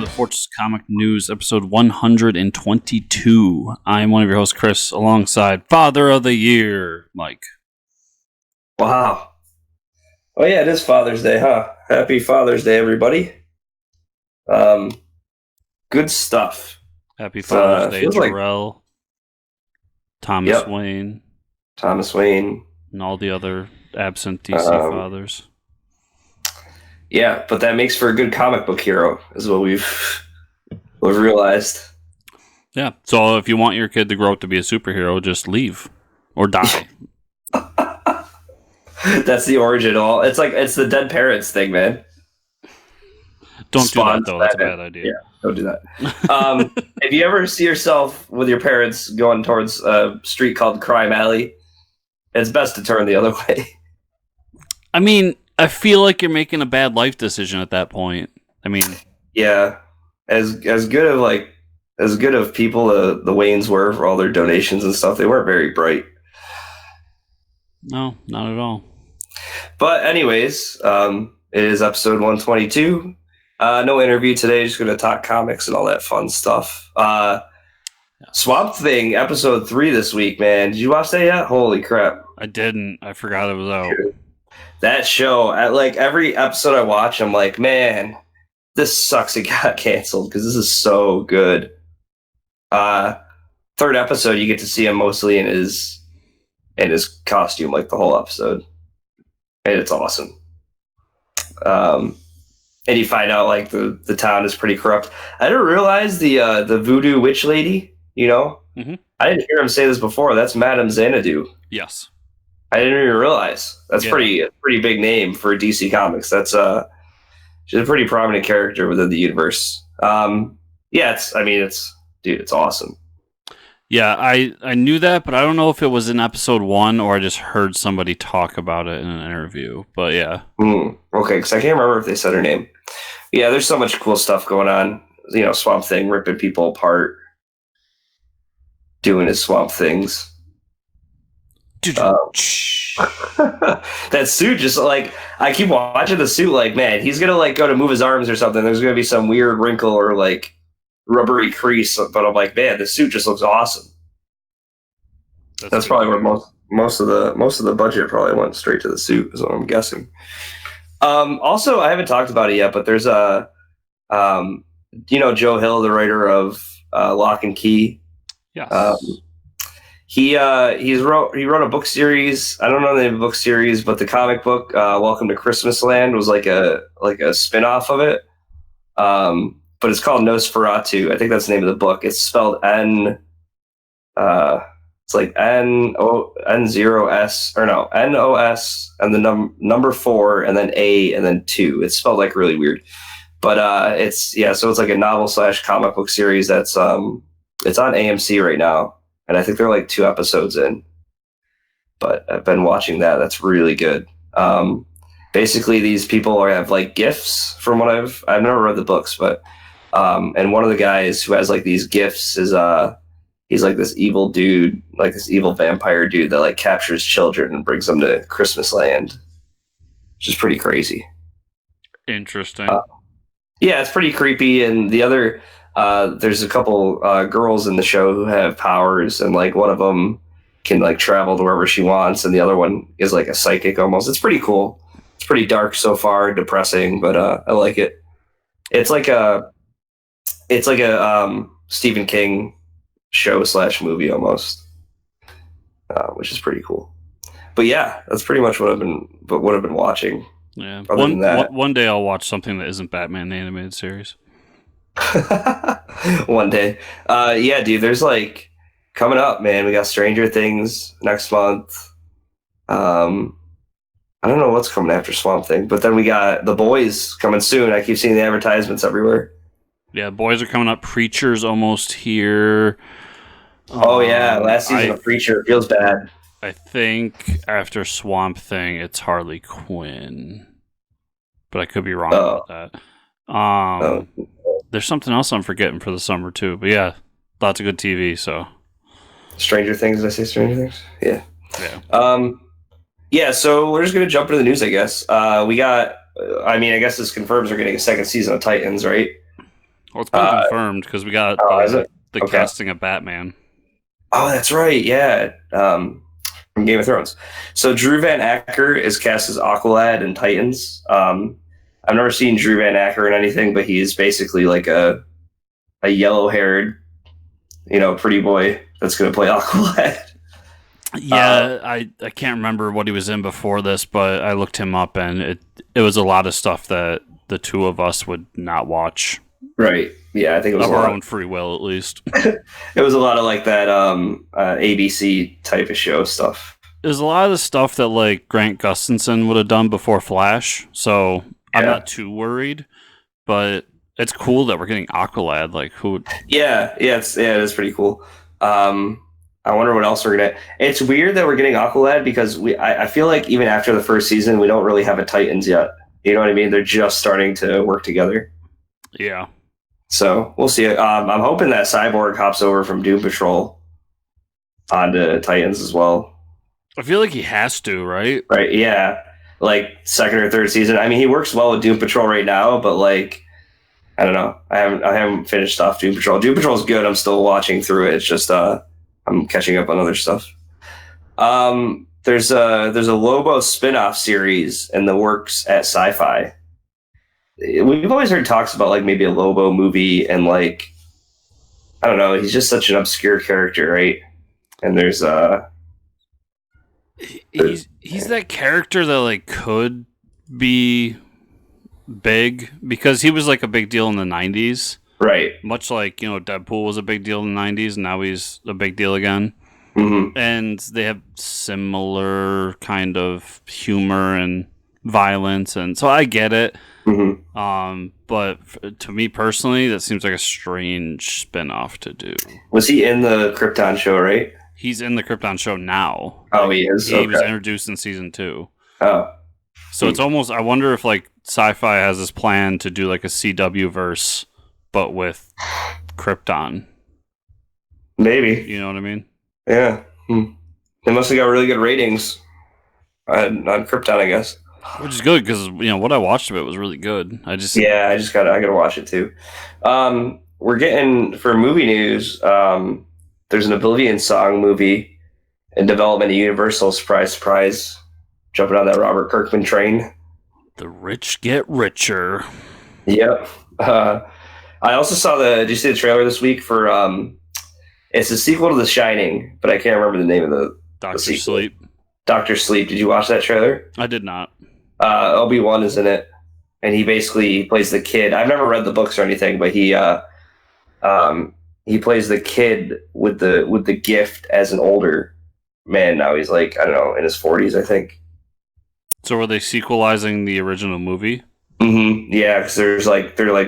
Fortress Comic News, episode 122. I'm one of your hosts, Chris, alongside Father of the Year, Mike. Wow. Oh yeah, it is Father's Day, huh? Happy Father's Day, everybody. Good stuff. Happy Father's Day, feels like- Jarrell, Thomas Yep. Wayne, Thomas Wayne. and all the other absent DC fathers. Yeah, but that makes for a good comic book hero, is what we've realized. Yeah, so if you want your kid to grow up to be a superhero, just leave or die. That's the origin. It's the dead parents thing, man. Don't do that, Spawn's though. That's a Batman. bad idea. Yeah, don't do that. If you ever see yourself with your parents going towards a street called Crime Alley, it's best to turn the other way. I mean, I feel like you're making a bad life decision at that point. I mean, Yeah, as good of people the Waynes were for all their donations and stuff, they weren't very bright. no, not at all. But anyways, it is episode 122. No interview today. Just going to talk comics and all that fun stuff. Swamp Thing episode 3 this week, man. Did you watch that yet? Holy crap! I didn't. I forgot it was out. That show, every episode I watch, I'm like, man, this sucks. It got canceled because this is so good. Third episode, you get to see him mostly in his costume, like the whole episode, and it's awesome. And you find out like the town is pretty corrupt. I didn't realize the voodoo witch lady. Mm-hmm. I didn't hear him say this before. That's Madame Xanadu. Yes. I didn't even realize. That's a pretty big name for DC Comics. That's she's a pretty prominent character within the universe. It's awesome. Yeah, I knew that, but I don't know if it was in episode 1 or I just heard somebody talk about it in an interview. But yeah. Okay, because I can't remember if they said her name. Yeah, there's so much cool stuff going on. Swamp Thing ripping people apart, doing his Swamp Things. That suit, just like, I keep watching the suit, like, man, he's gonna like go to move his arms or something. There's gonna be some weird wrinkle or like rubbery crease, but I'm like, man, the suit just looks awesome. That's probably where most of the budget probably went straight to the suit, is what I'm guessing. Also, I haven't talked about it yet, but there's Joe Hill, the writer of Lock and Key. Yes. He wrote a book series. I don't know the name of the book series, but the comic book Welcome to Christmas Land was like a spin-off of it. But it's called Nosferatu. I think that's the name of the book. It's spelled N. It's like N0S or no NOS and the number 4 and then A and then 2. It's spelled like really weird, but so it's like a novel / comic book series that's it's on AMC right now, and I think they're like 2 episodes in. But I've been watching that. That's really good. Basically, these people have like gifts. From what I've never read the books, but and one of the guys who has like these gifts is he's like this evil dude, like this evil vampire dude that like captures children and brings them to Christmas Land, which is pretty crazy. Interesting. Yeah, it's pretty creepy. And the other, there's a couple girls in the show who have powers, and like one of them can like travel to wherever she wants, and the other one is like a psychic almost. It's pretty cool. It's pretty dark so far, depressing, but I like it. It's like a Stephen King show / movie almost, which is pretty cool. But yeah, that's pretty much what I've been watching. Yeah, one day I'll watch something that isn't Batman the animated series. One day. Yeah, dude, there's like coming up, man. We got Stranger Things next month. I don't know what's coming after Swamp Thing, but then we got The Boys coming soon. I keep seeing the advertisements everywhere. Yeah, Boys are coming up. Preacher's almost here. Oh yeah, last season of Preacher feels bad. I think after Swamp Thing, it's Harley Quinn, but I could be wrong about that. There's something else I'm forgetting for the summer too. But yeah, lots of good TV. So Stranger Things. Did I say Stranger Things? Yeah. Yeah. Yeah. So we're just gonna jump into the news, I guess. We got. I guess this confirms we're getting a second season of Titans, right? Well, it's been confirmed because we got the casting of Batman. Oh, that's right. Yeah. From Game of Thrones. So Drew Van Acker is cast as Aqualad in Titans. I've never seen Drew Van Acker in anything, but he's basically like a yellow-haired, pretty boy that's going to play Aqualad. Yeah, I can't remember what he was in before this, but I looked him up, and it was a lot of stuff that the two of us would not watch. Right. Yeah, I think it was of our own free will, at least. It was a lot of like that ABC type of show stuff. There's a lot of the stuff that like Grant Gustinson would have done before Flash, so I'm not too worried. But it's cool that we're getting Aqualad. Like who? Yeah, it is pretty cool. I wonder what else we're gonna. It's weird that we're getting Aqualad because I feel like even after the first season, we don't really have a Titans yet. You know what I mean? They're just starting to work together. Yeah. So we'll see. I'm hoping that Cyborg hops over from Doom Patrol onto Titans as well. I feel like he has to, right? Right, yeah. Like second or third season. I mean, he works well with Doom Patrol right now, but like, I don't know. I haven't finished off Doom Patrol. Doom Patrol's good. I'm still watching through it. It's just I'm catching up on other stuff. There's a Lobo spin-off series in the works at Sci-Fi. We've always heard talks about like maybe a Lobo movie, and like, I don't know, he's just such an obscure character, right? And there's he's that character that like could be big because he was like a big deal in the 90s. Right. Much like, Deadpool was a big deal in the 90s, and now he's a big deal again. Mm-hmm. And they have similar kind of humor and violence, and so I get it. Mm-hmm. But to me personally, that seems like a strange spin-off to do. Was he in the Krypton show, right? He's in the Krypton show now. Oh, he is? He was introduced in season 2. Oh. So it's almost, I wonder if like Sci-Fi has this plan to do like a CW verse, but with Krypton. Maybe. You know what I mean? Yeah. They must have got really good ratings on Krypton, I guess. Which is good because what I watched of it was really good. I gotta watch it too. We're getting for movie news. There's an Oblivion Song movie in development at Universal. Surprise, surprise! Jumping on that Robert Kirkman train. The rich get richer. Yep. I also saw did you see the trailer this week for it's a sequel to The Shining, but I can't remember the name of the Doctor Sleep. Doctor Sleep. Did you watch that trailer? I did not. Obi-Wan is in it, and he basically plays the kid. I've never read the books or anything, but he plays the kid with the gift as an older man. Now he's like, I don't know, in his 40s, I think. So were they sequelizing the original movie? Mm-hmm. Yeah, because they're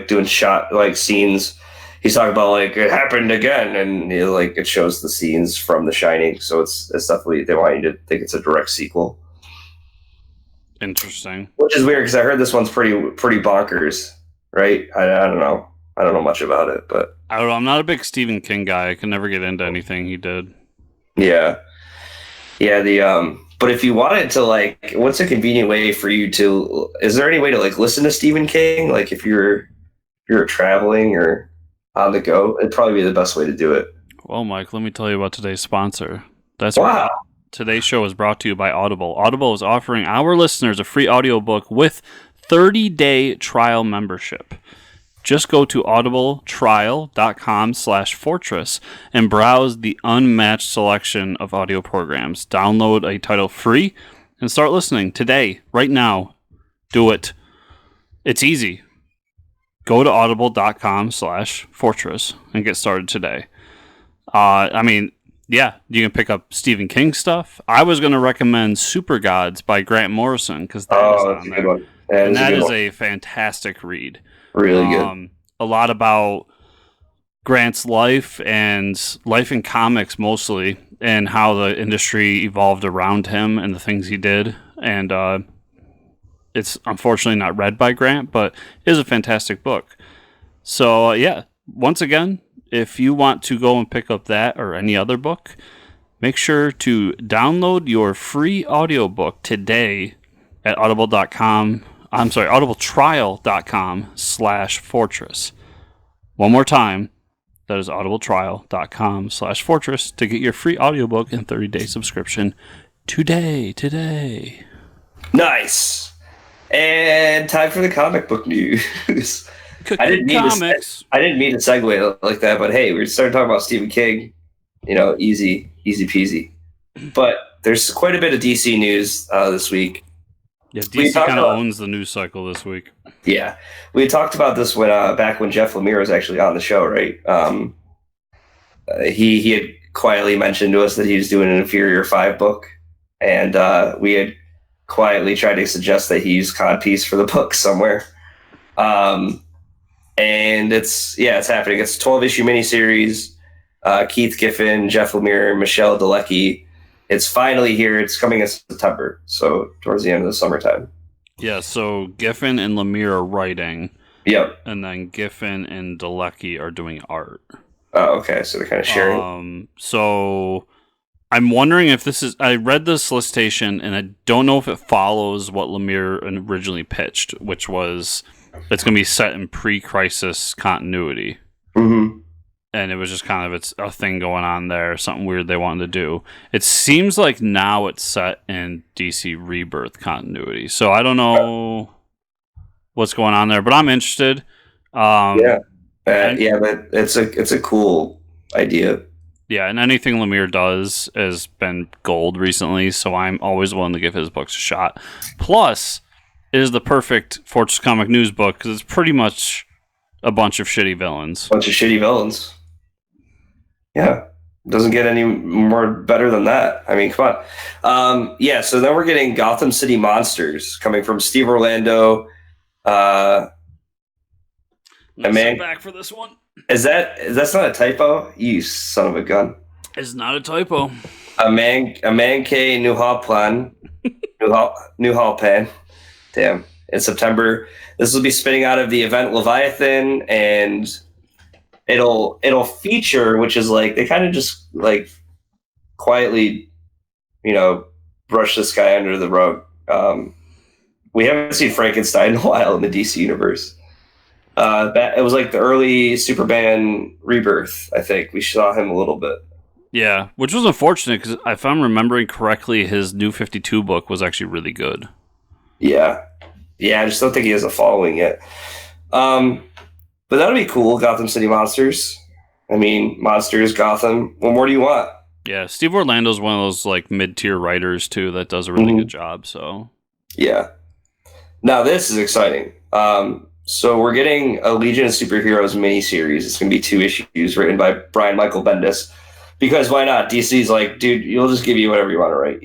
doing shot scenes. He's talking about like it happened again, and it shows the scenes from The Shining. So it's definitely, they want you to think it's a direct sequel. Interesting. Which is weird because I heard this one's pretty bonkers, right? I don't know. I don't know much about it, but I don't know. I'm not a big Stephen King guy. I can never get into anything he did. Yeah. But if you wanted to what's a convenient way for you to? Is there any way to listen to Stephen King? Like if you're traveling or on the go, it'd probably be the best way to do it. Well, Mike, let me tell you about today's sponsor. Wow. Today's show is brought to you by Audible. Audible is offering our listeners a free audiobook with 30-day trial membership. Just go to audibletrial.com/fortress and browse the unmatched selection of audio programs. Download a title free and start listening today, right now. Do it. It's easy. Go to audible.com/fortress and get started today. Yeah, you can pick up Stephen King stuff. I was going to recommend Super Gods by Grant Morrison because that's a good one. That is a fantastic read. Really good. A lot about Grant's life and life in comics mostly, and how the industry evolved around him and the things he did. And it's unfortunately not read by Grant, but it is a fantastic book. So, once again, if you want to go and pick up that or any other book, make sure to download your free audiobook today at audibletrial.com/fortress. One more time, that is audibletrial.com/fortress to get your free audiobook and 30-day subscription today. Nice. And time for the comic book news. I didn't mean to segue like that, but hey, we started talking about Stephen King. Easy peasy. But there's quite a bit of DC news this week. Yeah, DC kind of owns the news cycle this week. Yeah, we talked about this back when Jeff Lemire was actually on the show, right? He had quietly mentioned to us that he was doing an Inferior 5 book, and we had quietly tried to suggest that he used codpiece for the book somewhere. And it's happening. It's a 12-issue miniseries. Keith Giffen, Jeff Lemire, Michelle Delecky. It's finally here. It's coming in September, so towards the end of the summertime. Yeah, so Giffen and Lemire are writing. Yep. And then Giffen and Delecky are doing art. Oh, okay. So they're kind of sharing. So I'm wondering if this is... I read the solicitation, and I don't know if it follows what Lemire originally pitched, which was it's going to be set in pre-crisis continuity. Mm-hmm. And it was just kind of it's a thing going on there, something weird they wanted to do. It seems like now it's set in DC Rebirth continuity. So I don't know what's going on there, but I'm interested. But it's a cool idea. Yeah, and anything Lemire does has been gold recently, so I'm always willing to give his books a shot. Plus, it is the perfect Fortress Comic News book because it's pretty much a bunch of shitty villains. Yeah, doesn't get any more better than that. I mean, come on. So then we're getting Gotham City Monsters coming from Steve Orlando. Let's sit back for this one. That's not a typo? You son of a gun. It's not a typo. A man K Newhall Pan. Damn. In September. This will be spinning out of the event Leviathan, and it'll feature, which is like they kind of just like quietly, brush this guy under the rug. We haven't seen Frankenstein in a while in the DC universe. It was like the early Superman Rebirth. I think we saw him a little bit. Yeah, which was unfortunate because if I'm remembering correctly, his New 52 book was actually really good. Yeah, I just don't think he has a following yet. But that'll be cool, Gotham City Monsters. I mean, Monsters, Gotham. What more do you want? Yeah, Steve Orlando's one of those like mid-tier writers too that does a really good job. So yeah. Now this is exciting. So we're getting a Legion of Superheroes miniseries. It's going to be 2 issues written by Brian Michael Bendis. Because why not? DC's like, dude, you'll just give you whatever you want to write.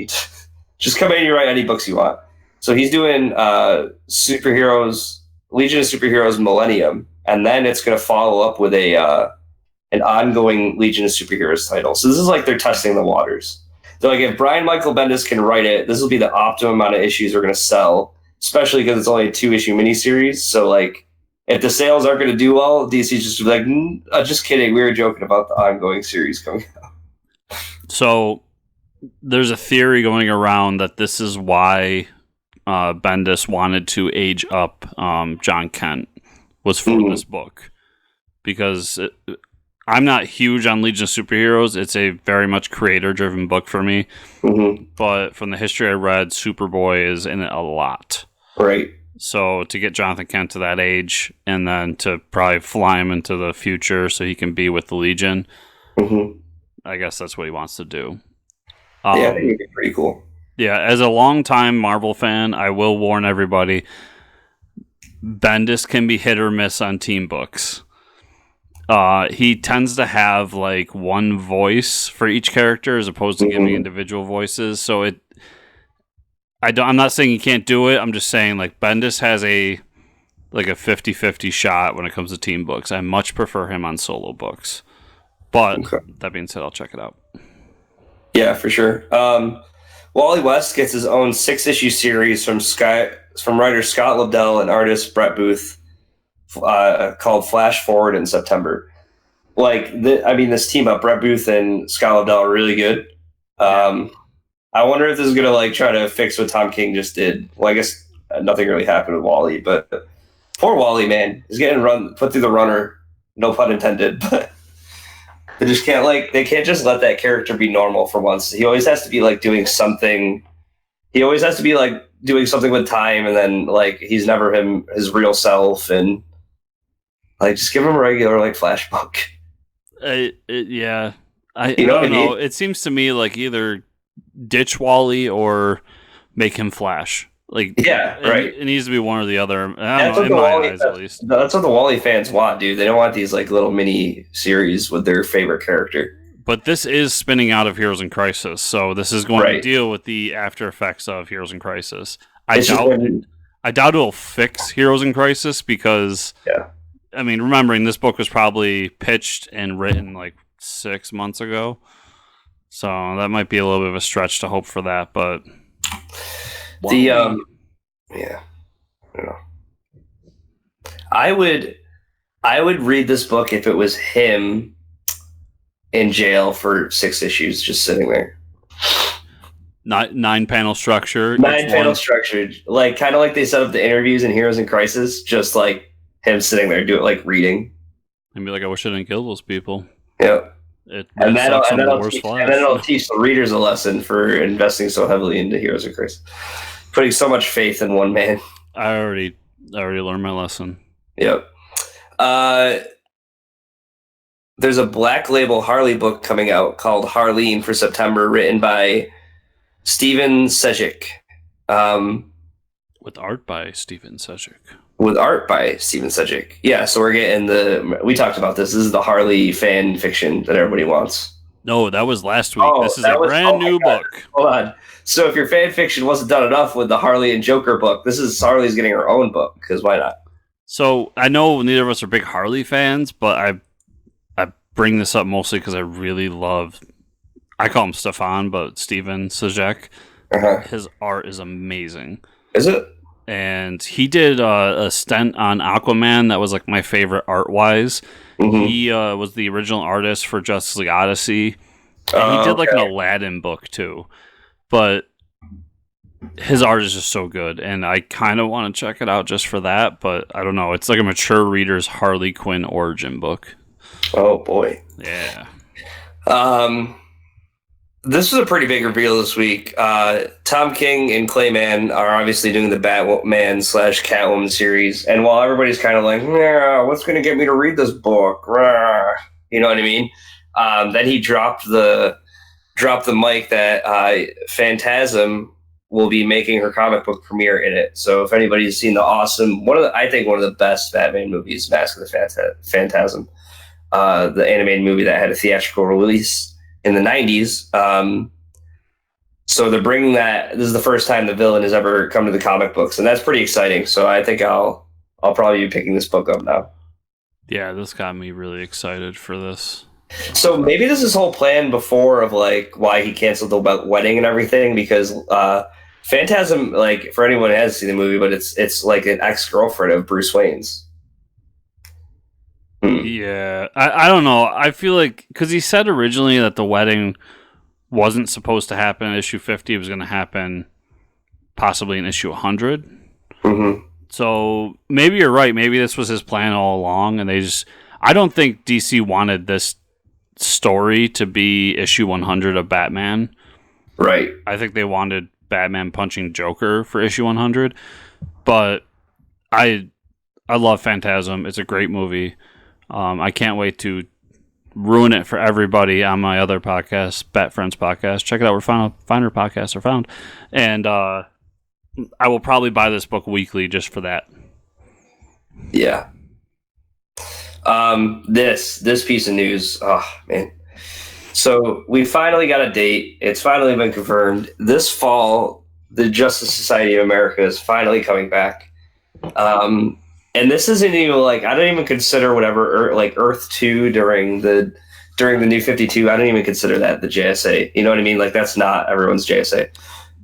Just come in and you write any books you want. So he's doing Superheroes, Legion of Superheroes Millennium. And then it's going to follow up with an ongoing Legion of Superheroes title. So this is like they're testing the waters. They're like, if Brian Michael Bendis can write it, this will be the optimum amount of issues we're going to sell, especially because it's only a 2-issue miniseries. So like, if the sales aren't going to do well, DC's just like, just kidding. We were joking about the ongoing series coming out. So there's a theory going around that this is why Bendis wanted to age up John Kent was for this book, because I'm not huge on Legion of Superheroes. It's a very much creator-driven book for me. Mm-hmm. But from the history I read, Superboy is in it a lot. Right. So to get Jonathan Kent to that age, and then to probably fly him into the future so he can be with the Legion, I guess that's what he wants to do. Yeah, I think it'd be pretty cool. Yeah, as a longtime Marvel fan, I will warn everybody, Bendis can be hit or miss on team books. He tends to have like one voice for each character as opposed to giving individual voices. So I'm not saying he can't do it. I'm just saying like Bendis has a 50-50 shot when it comes to team books. I much prefer him on solo books. But that being said, I'll check it out. Yeah, for sure. Wally West gets his own 6-issue series from writer Scott Lobdell and artist Brett Booth called Flash Forward in September. This team up, Brett Booth and Scott Lobdell, are really good. I wonder if this is going to like try to fix what Tom King just did. Well, I guess nothing really happened with Wally, but poor Wally, man, he's getting put through the runner No pun intended, but they can't just let that character be normal for once. He always has to be like doing something. He always has to be like doing something with time, and then like he's never his real self, and like just give him a regular like Flash book. Yeah, I don't know. It seems to me like either ditch Wally or make him Flash. Like, yeah, right. It needs to be one or the other. I don't know, in my eyes, at least. That's what the Wally fans want, dude. They don't want these like little mini series with their favorite character. But this is spinning out of Heroes in Crisis, so this is going to deal with the after effects of Heroes in Crisis. I doubt it'll fix Heroes in Crisis because, I mean, remembering this book was probably pitched and written like 6 months ago, so that might be a little bit of a stretch to hope for that. But I don't know. I would read this book if it was him in jail for 6 issues, just sitting there. 9-panel structure. 9-panel structure, like kind of like they set up the interviews in Heroes in Crisis, just like him sitting there, do it like reading, and be like, "I wish I didn't kill those people." Yeah, and then it'll teach the readers a lesson for investing so heavily into Heroes in Crisis, putting so much faith in one man. I already learned my lesson. Yep. There's a Black Label Harley book coming out called Harleen for September, written by Stephen Sejic. With art by Stephen Sejic. Yeah, so we're getting we talked about this. This is the Harley fan fiction that everybody wants. No, that was last week. This is a brand new book. Hold on. So if your fan fiction wasn't done enough with the Harley and Joker book, Harley's getting her own book, because why not? So I know neither of us are big Harley fans, but I bring this up mostly because I really love, I call him Stefan, but Stephen Sejic. His art is amazing. Is it? And he did a stint on Aquaman that was like my favorite art-wise. Mm-hmm. He was the original artist for Justice League Odyssey. And he did like an Aladdin book too. But his art is just so good, and I kind of want to check it out just for that, but I don't know. It's like a mature reader's Harley Quinn origin book. Oh, boy. Yeah. This was a pretty big reveal this week. Tom King and Clayman are obviously doing the Batman/Catwoman series, and while everybody's kind of like, what's going to get me to read this book? You know what I mean? Then he dropped the mic that Phantasm will be making her comic book premiere in it. So if anybody's seen the awesome, I think one of the best Batman movies, Mask of the Phantasm, the animated movie that had a theatrical release in the 90s. So they're bringing that. This is the first time the villain has ever come to the comic books, and that's pretty exciting. So I think I'll probably be picking this book up now. Yeah, this got me really excited for this. So maybe this is his whole plan before of like why he canceled the wedding and everything, because Phantasm, like for anyone who hasn't seen the movie, but it's like an ex-girlfriend of Bruce Wayne's. Yeah, I don't know. I feel like because he said originally that the wedding wasn't supposed to happen in issue 50, it was going to happen possibly in issue 100. Mm-hmm. So maybe you're right. Maybe this was his plan all along, and I don't think DC wanted this story to be issue 100 of Batman. Right. I think they wanted Batman punching Joker for issue 100, but I love Phantasm. It's a great movie. I can't wait to ruin it for everybody on my other podcast, Bat Friends Podcast. Check it out where finer podcasts are found. And I will probably buy this book weekly just for that. Yeah. This piece of news, oh man. So we finally got a date. It's finally been confirmed. This fall, the Justice Society of America is finally coming back. And this isn't even like, I don't even consider whatever Earth 2 during the New 52. I don't even consider that the JSA. You know what I mean? Like that's not everyone's JSA.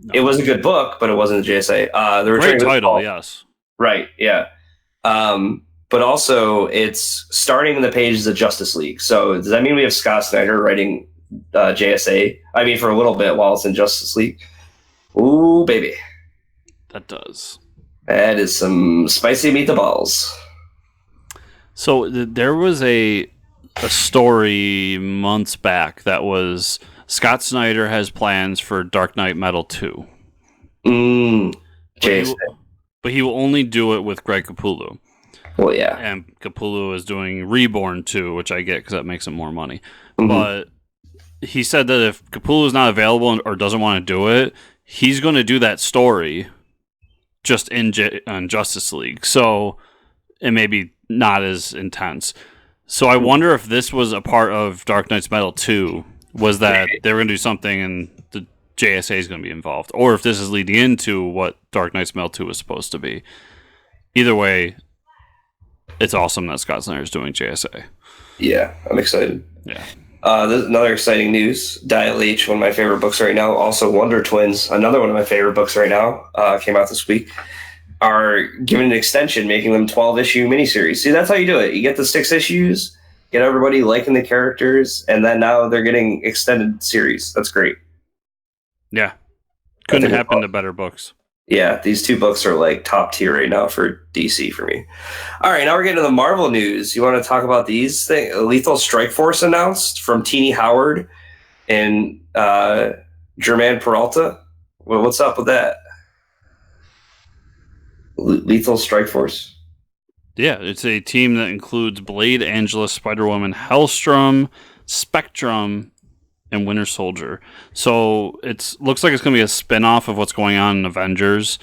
No. It was a good book, but it wasn't the JSA. The Great title, yes. Right, yeah. But also, it's starting in the pages of Justice League. So does that mean we have Scott Snyder writing JSA? I mean, for a little bit while it's in Justice League. Ooh, baby. That does. That is some spicy meatballs. So there was a story months back that was Scott Snyder has plans for Dark Knight Metal 2. JSA. But he will only do it with Greg Capullo. Well, yeah. And Capullo is doing Reborn 2, which I get because that makes him more money. Mm-hmm. But he said that if Capullo is not available or doesn't want to do it, he's going to do that story just on Justice League. So it may be not as intense. So I wonder if this was a part of Dark Knight's Metal 2, was that they were going to do something and the JSA is going to be involved, or if this is leading into what Dark Knight's Metal 2 was supposed to be. Either way, it's awesome that Scott Snyder is doing JSA. Yeah, I'm excited. Yeah. There's another exciting news. Dial H, one of my favorite books right now. Also, Wonder Twins, another one of my favorite books right now, came out this week, are given an extension, making them 12-issue miniseries. See, that's how you do it. You get the 6 issues, get everybody liking the characters, and then now they're getting extended series. That's great. Yeah. Couldn't happen to better books. Yeah, these 2 books are like top tier right now for DC for me. All right, now we're getting to the Marvel news. You want to talk about these things? Lethal Strike Force announced from Teenie Howard and Germán Peralta. Well, what's up with that? Lethal Strike Force. Yeah, it's a team that includes Blade, Angela, Spider-Woman, Hellstrom, Spectrum, and Winter Soldier. So it looks like it's going to be a spin-off of what's going on in Avengers,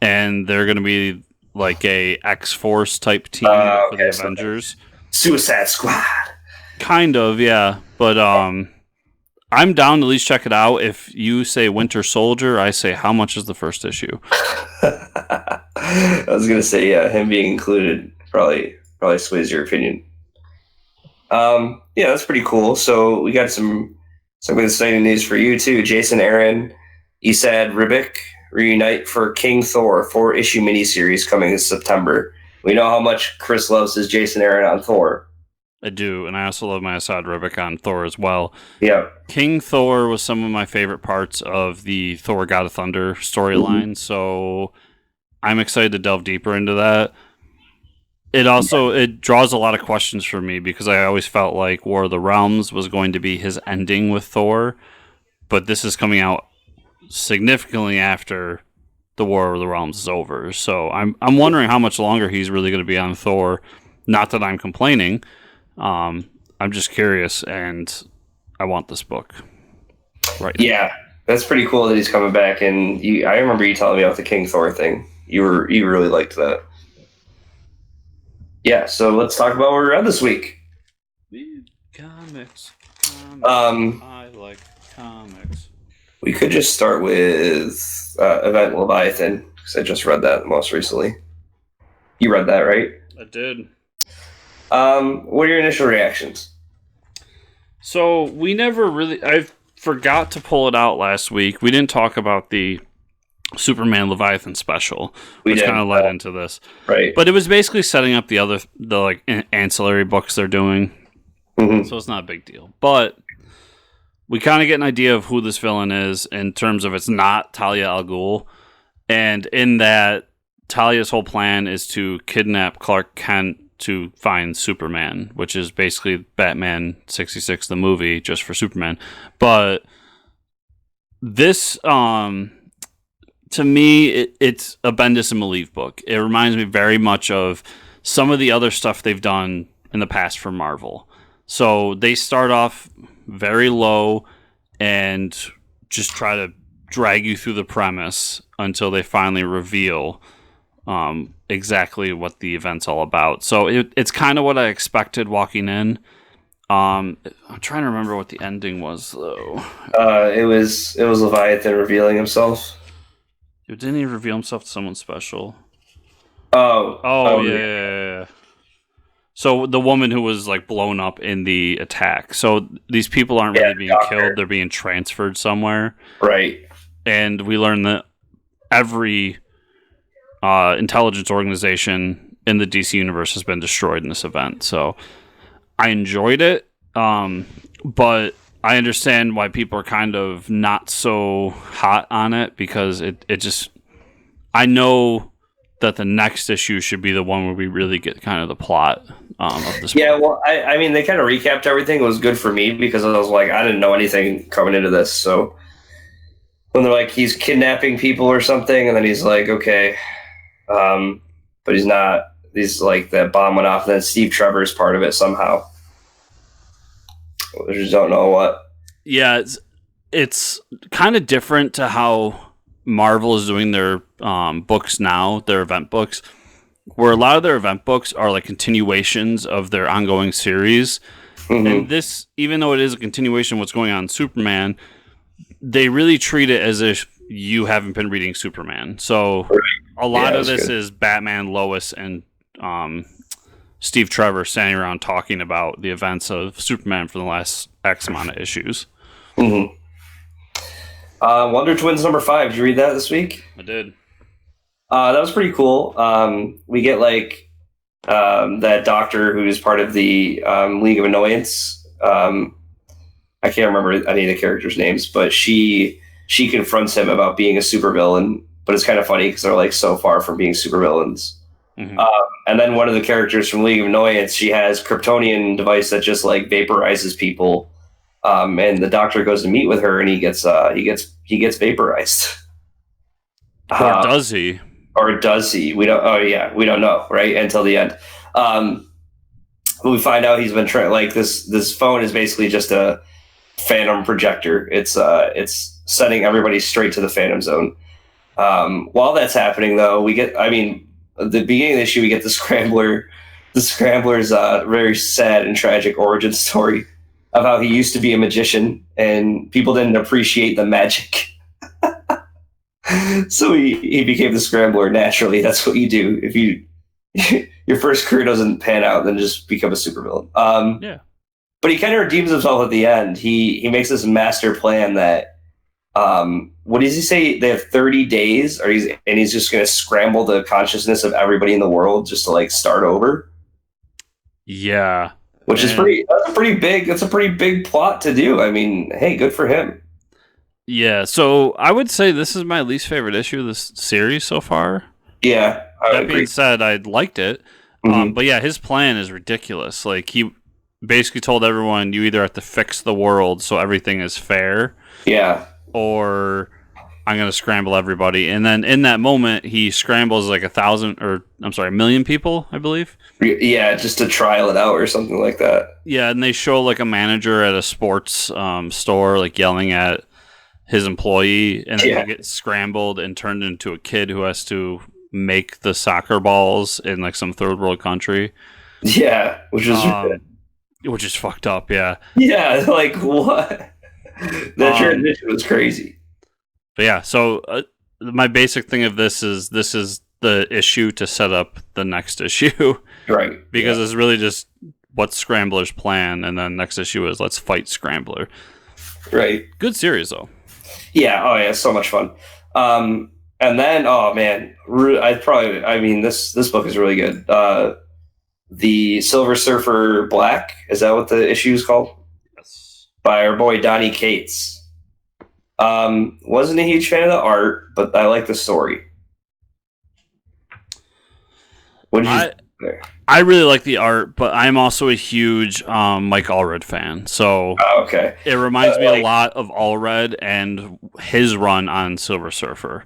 and they're going to be like a X-Force type team for the Avengers. Suicide Squad. Kind of, yeah. But I'm down to at least check it out. If you say Winter Soldier, I say how much is the first issue? I was going to say, yeah, him being included probably sways your opinion. Yeah, that's pretty cool. So we got some exciting news for you too. Jason Aaron, Esad Ribic reunite for King Thor 4-issue miniseries coming in September. We know how much Chris loves his Jason Aaron on Thor. I do, and I also love my Esad Ribic on Thor as well. Yeah. King Thor was some of my favorite parts of the Thor God of Thunder storyline, so I'm excited to delve deeper into that. It draws a lot of questions for me because I always felt like War of the Realms was going to be his ending with Thor, but this is coming out significantly after the War of the Realms is over. So I'm wondering how much longer he's really going to be on Thor. Not that I'm complaining. I'm just curious, and I want this book right now. Yeah, that's pretty cool that he's coming back. And I remember you telling me about the King Thor thing. You really liked that. Yeah, so let's talk about where we're at this week. Comics. I like comics. We could just start with Event Leviathan, because I just read that most recently. You read that, right? I did. What are your initial reactions? So we never really... I forgot to pull it out last week. We didn't talk about the Superman Leviathan special, which kind of led into this. Right. But it was basically setting up the like ancillary books they're doing. Mm-hmm. So it's not a big deal. But we kind of get an idea of who this villain is in terms of it's not Talia al Ghul. And in that, Talia's whole plan is to kidnap Clark Kent to find Superman, which is basically Batman 66, the movie, just for Superman. But this, to me, it's a Bendis and Malieve book. It reminds me very much of some of the other stuff they've done in the past for Marvel. So they start off very low and just try to drag you through the premise until they finally reveal exactly what the event's all about. So it's kind of what I expected walking in. I'm trying to remember what the ending was, though. It was Leviathan revealing himself. Didn't he reveal himself to someone special? Oh, yeah. So the woman who was like blown up in the attack. So these people aren't really being killed; they're being transferred somewhere. Right. And we learn that every intelligence organization in the DC universe has been destroyed in this event. So I enjoyed it, but I understand why people are kind of not so hot on it because it just... I know that the next issue should be the one where we really get kind of the plot of this. Yeah, well, I mean, they kind of recapped everything. It was good for me because I was like, I didn't know anything coming into this. So when they're like, he's kidnapping people or something, and then he's like, okay, but he's not. He's like, that bomb went off, and then Steve Trevor's part of it somehow. I just don't know what. Yeah, it's kind of different to how Marvel is doing their books now, their event books, where a lot of their event books are like continuations of their ongoing series. Mm-hmm. And this, even though it is a continuation of what's going on in Superman, they really treat it as if you haven't been reading Superman. So a lot of this is Batman, Lois, and Steve Trevor standing around talking about the events of Superman for the last X amount of issues. Mm-hmm. Wonder Twins #5. Did you read that this week? I did. That was pretty cool. We get like that doctor who's part of the League of Annoyance. I can't remember any of the characters' names, but she confronts him about being a supervillain. But it's kind of funny because they're like so far from being supervillains. Mm-hmm. And then one of the characters from League of Annoyance, she has Kryptonian device that just like vaporizes people. And the doctor goes to meet with her, and he gets vaporized. Or does he? Or does he? We don't. Oh yeah, we don't know, right? Until the end. We find out he's been trying. Like this phone is basically just a phantom projector. It's sending everybody straight to the Phantom Zone. While that's happening, though, we get. I mean, at the beginning of the issue, we get the Scrambler. The Scrambler's very sad and tragic origin story of how he used to be a magician and people didn't appreciate the magic. So he became the Scrambler naturally. That's what you do. If your first career doesn't pan out, then just become a supervillain. Yeah. But he kind of redeems himself at the end. He makes this master plan that, what does he say? They have 30 days and he's just going to scramble the consciousness of everybody in the world just to like start over. Yeah. Which is that's a pretty big plot to do. I mean, hey, good for him. Yeah, so I would say this is my least favorite issue of this series so far. Yeah, that being said, I liked it. Mm-hmm. But yeah, his plan is ridiculous. Like, he basically told everyone, you either have to fix the world so everything is fair. Yeah. Or I'm going to scramble everybody. And then in that moment, he scrambles like 1 million people, I believe. Yeah, just to trial it out or something like that. Yeah, and they show like a manager at a sports store like yelling at his employee, and then he gets scrambled and turned into a kid who has to make the soccer balls in like some third world country. Yeah, which is fucked up. Yeah. Yeah, like what? That transition was crazy. But yeah, so my basic thing of this is the issue to set up the next issue, right? Because it's really just what's Scrambler's plan, and then next issue is let's fight Scrambler. Right. Good series though. Yeah. Oh yeah, so much fun. And then oh man, this book is really good. The Silver Surfer Black, is that what the issue is called? Yes. By our boy Donny Cates. Wasn't a huge fan of the art, but I like the story. What did you think there? I really like the art, but I'm also a huge Mike Allred fan. So okay. It reminds me a lot of Allred and his run on Silver Surfer.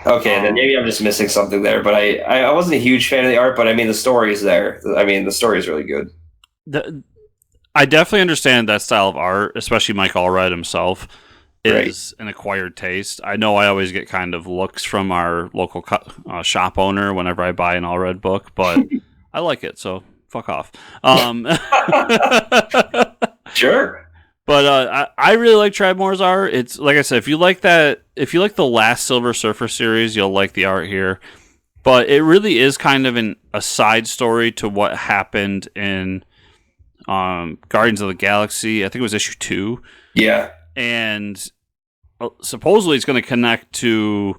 Okay, then maybe I'm just missing something there, but I wasn't a huge fan of the art, but I mean the story is there. I mean the story is really good. I definitely understand that style of art, especially Mike Allred himself is an acquired taste. I know I always get kind of looks from our local shop owner whenever I buy an Allred book, but I like it, so fuck off. Sure. But I really like Tradd Moore's art. It's like I said, if you like the last Silver Surfer series, you'll like the art here. But it really is kind of a side story to what happened in Guardians of the Galaxy. I think it was issue 2. Yeah. And supposedly it's going to connect to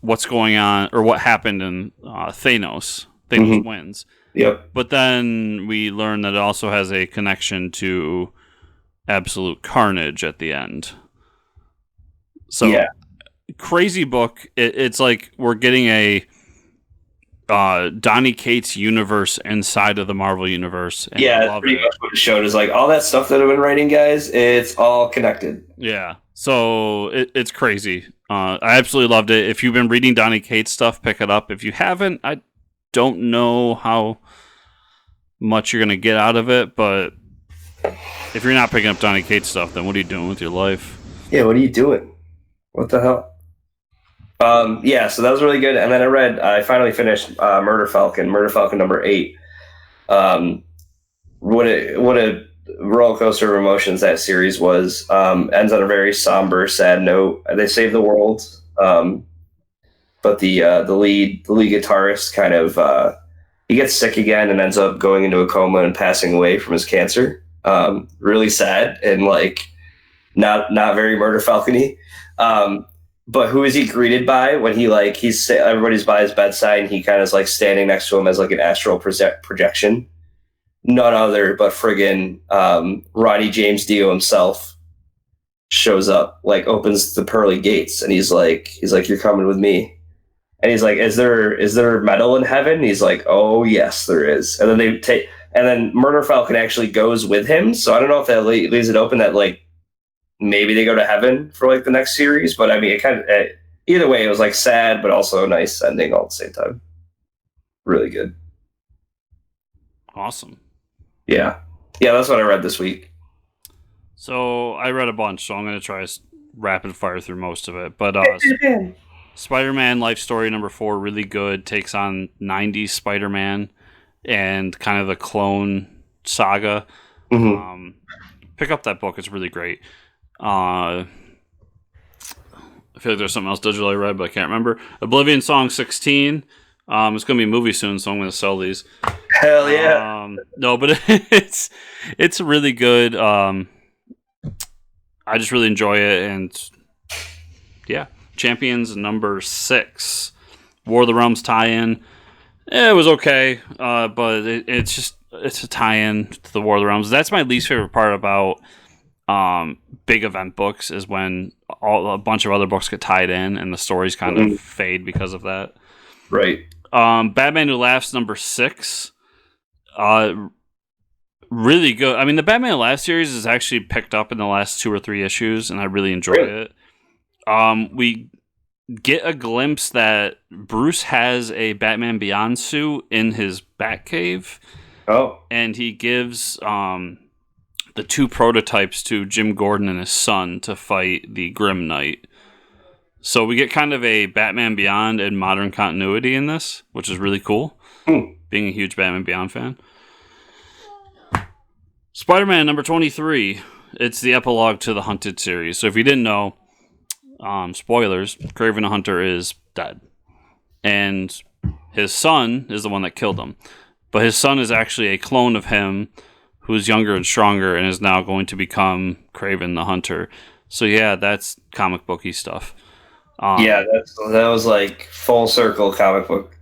what's going on or what happened in Thanos. Thanos wins. Yep. But then we learn that it also has a connection to Absolute Carnage at the end. So crazy book. It's like we're getting a Donny Cates universe inside of the Marvel universe. And yeah, it's pretty much what it showed is like all that stuff that I've been writing, guys. It's all connected. Yeah, so it's crazy. I absolutely loved it. If you've been reading Donny Cates stuff, pick it up. If you haven't, I don't know how much you're gonna get out of it, but if you're not picking up Donny Cates stuff, then what are you doing with your life? Yeah, what are you doing? What the hell? Yeah, so that was really good. And then I finally finished Murder Falcon number 8. What a roller coaster of emotions that series was. Ends on a very somber, sad note. They save the world, but the lead guitarist kind of he gets sick again and ends up going into a coma and passing away from his cancer. Really sad and like not very Murder Falcon-y. But who is he greeted by when everybody's by his bedside and he kind of is like standing next to him as like an astral projection? None other but friggin' Ronnie James Dio himself shows up, like opens the pearly gates, and he's like, "You're coming with me." And he's like, "Is there metal in heaven?" He's like, "Oh yes, there is." And then Murder Falcon actually goes with him. So I don't know if that leaves it open that like maybe they go to heaven for like the next series. But I mean, it kind of either way, it was like sad, but also a nice ending all at the same time. Really good. Awesome. Yeah, that's what I read this week. So I read a bunch, so I'm going to try to rapid fire through most of it. But Spider-Man Life Story number 4, really good. Takes on 90s Spider-Man and kind of the clone saga. Mm-hmm. Pick up that book; it's really great. I feel like there's something else digital I read, but I can't remember. Oblivion Song 16. It's going to be a movie soon, so I'm going to sell these. Hell yeah! No, but it's really good. I just really enjoy it, and yeah. Champions number 6, War of the Realms tie-in. It was okay, but it's a tie-in to the War of the Realms. That's my least favorite part about big event books is when a bunch of other books get tied in and the stories kind of fade because of that. Right. Batman Who Laughs number 6. Really good. I mean, the Batman Who Laughs series is actually picked up in the last 2 or 3 issues, and I really enjoy it. We get a glimpse that Bruce has a Batman Beyond suit in his Batcave. Oh. And he gives the 2 prototypes to Jim Gordon and his son to fight the Grim Knight. So we get kind of a Batman Beyond and modern continuity in this, which is really cool. Being a huge Batman Beyond fan. Spider-Man number 23. It's the epilogue to the Hunted series. So if you didn't know, spoilers, Kraven the Hunter is dead. And his son is the one that killed him. But his son is actually a clone of him who's younger and stronger and is now going to become Kraven the Hunter. So yeah, that's comic booky stuff. That was like full circle comic book.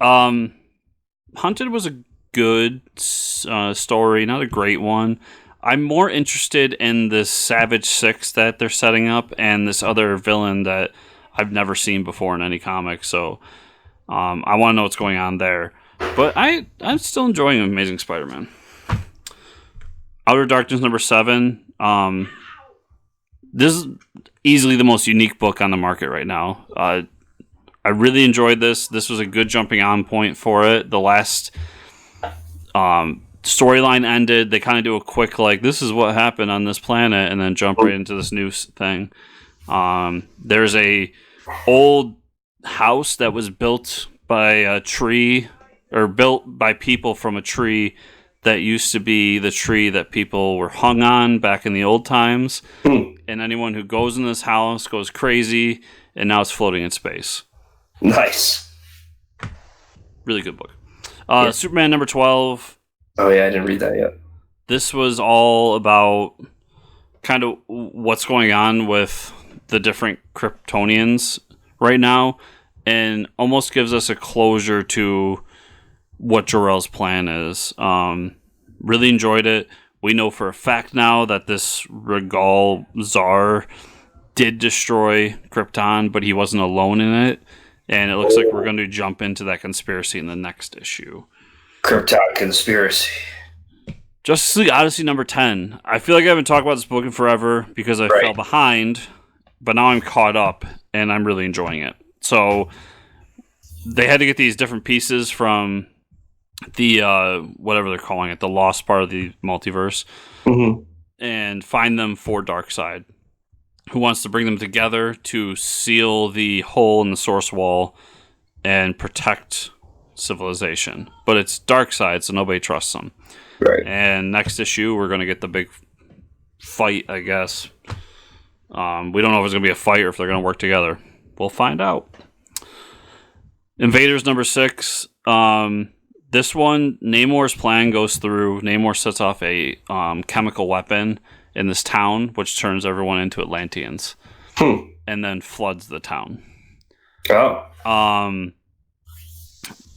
Hunted was a good story, not a great one. I'm more interested in this Savage Six that they're setting up and this other villain that I've never seen before in any comic. So I want to know what's going on there. But I'm still enjoying Amazing Spider-Man. Outer Darkness number 7. This is easily the most unique book on the market right now. I really enjoyed this. This was a good jumping on point for it. The last storyline ended. They kind of do a quick, like, this is what happened on this planet, and then jump right into this new thing. There's a old house that was built by a tree, or built by people from a tree that used to be the tree that people were hung on back in the old times. And anyone who goes in this house goes crazy, and now it's floating in space. Nice. Really good book. Superman number 12. Oh yeah, I didn't read that yet. This was all about kind of what's going on with the different Kryptonians right now, and almost gives us a closure to what Jor-El's plan is. Really enjoyed it. We know for a fact now that this Regal Czar did destroy Krypton, but he wasn't alone in it. And it looks like we're going to jump into that conspiracy in the next issue. Krypton conspiracy. Justice League Odyssey number 10. I feel like I haven't talked about this book in forever because I fell behind, but now I'm caught up and I'm really enjoying it. So they had to get these different pieces from the, whatever they're calling it, the lost part of the multiverse, and find them for Darkseid, who wants to bring them together to seal the hole in the source wall and protect civilization. But it's Darkseid, so nobody trusts them. Right. And next issue, we're going to get the big fight, I guess. We don't know if it's going to be a fight or if they're going to work together. We'll find out. Invaders number 6. This one, Namor's plan goes through. Namor sets off a chemical weapon in this town, which turns everyone into Atlanteans. And then floods the town.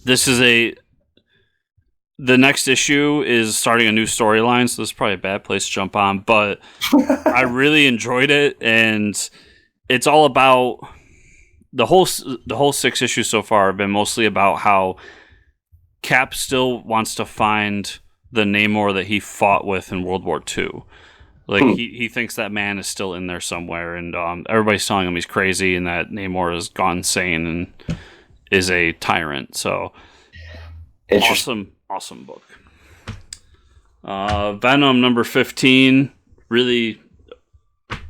This is the next issue is starting a new storyline, so this is probably a bad place to jump on, but I really enjoyed it, and it's all about the whole 6 issues so far have been mostly about how Cap still wants to find the Namor that he fought with in World War II. Like, he thinks that man is still in there somewhere, and everybody's telling him he's crazy and that Namor has gone insane and is a tyrant. So, awesome book. Venom number 15, really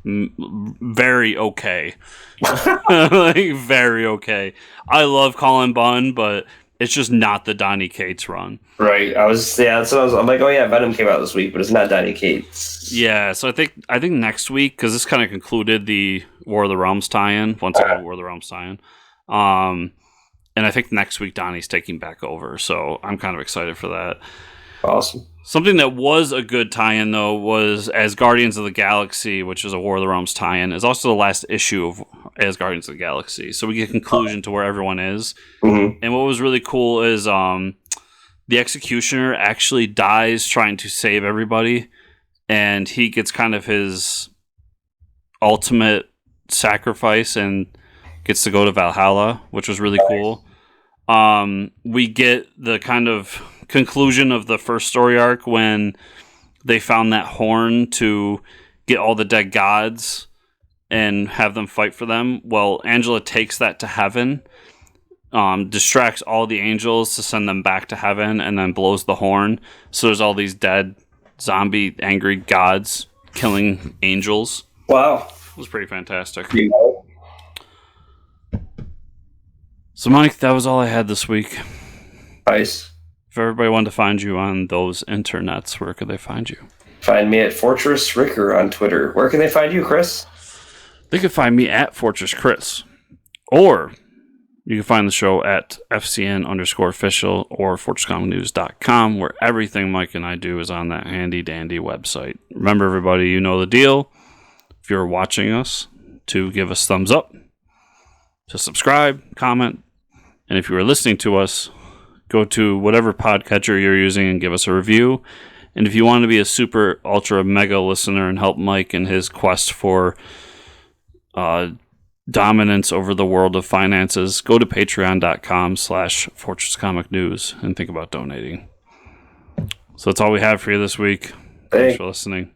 very okay. Like, very okay. I love Colin Bunn, but it's just not the Donny Cates run. Right. That's what I'm like, oh yeah, Venom came out this week, but it's not Donny Cates. Yeah, so I think next week, because this kind of concluded the War of the Realms tie-in, once again, War of the Realms tie-in. And I think next week Donnie's taking back over, so I'm kind of excited for that. Awesome. Something that was a good tie-in, though, was As Guardians of the Galaxy, which is a War of the Realms tie-in, is also the last issue of As Guardians of the Galaxy. So we get a conclusion to where everyone is. And what was really cool is the Executioner actually dies trying to save everybody, and he gets kind of his ultimate sacrifice and gets to go to Valhalla, which was really cool. We get the kind of conclusion of the first story arc when they found that horn to get all the dead gods and have them fight for them. Well, Angela takes that to heaven, distracts all the angels to send them back to heaven, and then blows the horn. So there's all these dead zombie angry gods killing angels. Wow. It was pretty fantastic. Yeah. So, Mike, that was all I had this week. Nice. If everybody wanted to find you on those internets, where could they find you? Find me at Fortress Ricker on Twitter. Where can they find you, Chris? They can find me at Fortress Chris. Or you can find the show at FCN_official or FortressComicNews.com, where everything Mike and I do is on that handy-dandy website. Remember, everybody, you know the deal. If you're watching us, to give us thumbs up, to subscribe, comment, and if you are listening to us, go to whatever podcatcher you're using and give us a review. And if you want to be a super, ultra, mega listener and help Mike in his quest for dominance over the world of finances, go to patreon.com/FortressComicNews and think about donating. So that's all we have for you this week. Thanks for listening.